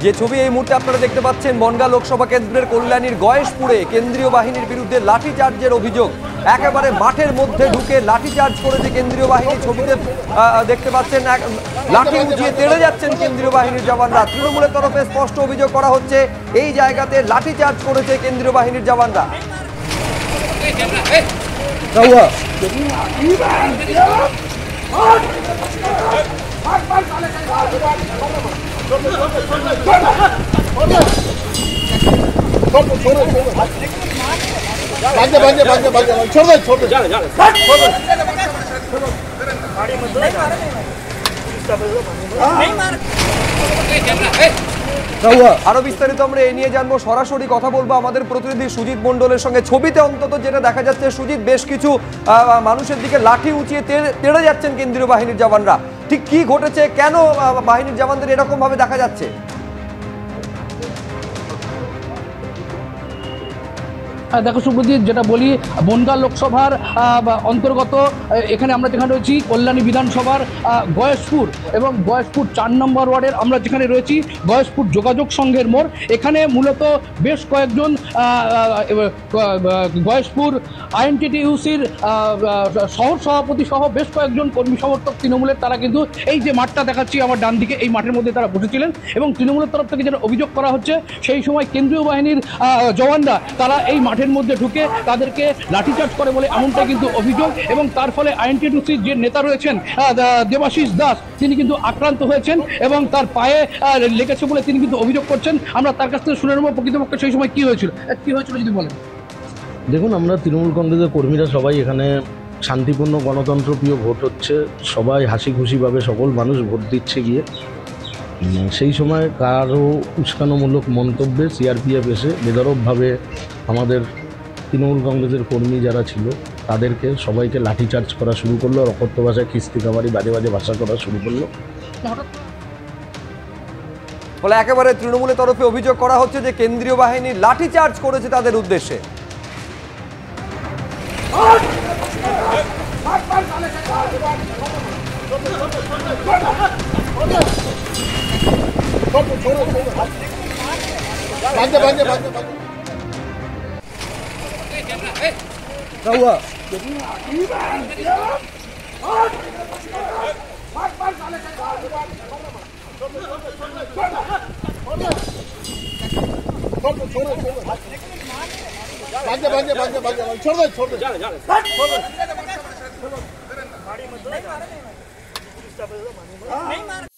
যে ছবি এই মুহূর্তে আপনারা দেখতে পাচ্ছেন বনগাঁ লোকসভা কেন্দ্রের কল্যাণীর গয়েশপুরে কেন্দ্রীয় বাহিনীর বিরুদ্ধে লাঠিচার্জের অভিযোগ। একেবারে মাঠের মধ্যে ঢুকে লাঠিচার্জ করেছে কেন্দ্রীয় বাহিনী। ছবিতে দেখতে পাচ্ছেন লাঠি উঠিয়ে তেড়ে যাচ্ছেন কেন্দ্রীয় বাহিনীর জওয়ানরা। তৃণমূলের তরফে স্পষ্ট অভিযোগ করা হচ্ছে এই জায়গাতে লাঠিচার্জ করেছে কেন্দ্রীয় বাহিনীর জওয়ানরা। আরো বিস্তারিত আমরা এই নিয়ে জানবো, সরাসরি কথা বলবো আমাদের প্রতিনিধি সুজিত মন্ডলের সঙ্গে। ছবিতে অন্তত যেটা দেখা যাচ্ছে সুজিত, বেশ কিছু মানুষের দিকে লাঠি উঁচিয়ে তেড়ে যাচ্ছেন কেন্দ্রীয় বাহিনীর জওয়ানরা। ঠিক কি ঘটেছে, কেন বাহিনীর জওয়ানদের এরকম ভাবে দেখা যাচ্ছে? দেখো সুব্রজিৎ, যেটা বলি বনগাঁ লোকসভার অন্তর্গত এখানে আমরা যেখানে রয়েছি কল্যাণী বিধানসভার গয়েশপুর এবং গয়েশপুর 4 নম্বর ওয়ার্ডের আমরা যেখানে রয়েছি গয়েশপুর যোগাযোগ সংঘের মোড়। এখানে মূলত বেশ কয়েকজন গয়েশপুর আইএনটিটিইউসির শহর সভাপতি সহ বেশ কয়েকজন কর্মী সমর্থক তৃণমূলের, তারা কিন্তু এই যে মাঠটা দেখাচ্ছি আমার ডান দিকে, এই মাঠের মধ্যে তারা বসেছিলেন এবং তৃণমূলের তরফ থেকে যেটা অভিযোগ করা হচ্ছে সেই সময় কেন্দ্রীয় বাহিনীর জওয়ানরা তারা এই মাঠের মধ্যে ঢুকে তাদেরকে লাঠিচার্জ করে বলে এমনটাই কিন্তু অভিযোগ। এবং তার ফলে আইএনটিটিইউসির যে নেতা রয়েছেন দেবাশিস দাস, তিনি কিন্তু আক্রান্ত হয়েছেন এবং তার পায়ে লেগেছে বলে তিনি কিন্তু অভিযোগ করছেন। আমরা তার কাছ থেকে শুনে নেব প্রকৃতপক্ষে সেই সময় কি হয়েছিল যদি বলেন। দেখুন, আমরা তৃণমূল কংগ্রেসের কর্মীরা সবাই এখানে শান্তিপূর্ণ গণতন্ত্রপ্রিয় ভোট হচ্ছে, সবাই হাসি খুশিভাবে সকল মানুষ ভোট দিচ্ছে গিয়ে। সেই সময় কারও উস্কানোমূলক মন্তব্যে সিআরপিএফ এসে বেদরবভাবে আমাদের তৃণমূল কংগ্রেসের কর্মী যারা ছিল তাদেরকে সবাইকে লাঠিচার্জ করা শুরু করলো, অকথ্য ভাষায় খিস্তিকাবারি বাজে বাজে ভাষা করা শুরু করলো। ফলে একেবারে তৃণমূলের তরফে অভিযোগ করা হচ্ছে যে কেন্দ্রীয় বাহিনী লাঠিচার্জ করেছে তাদের উদ্দেশ্যে। छोड़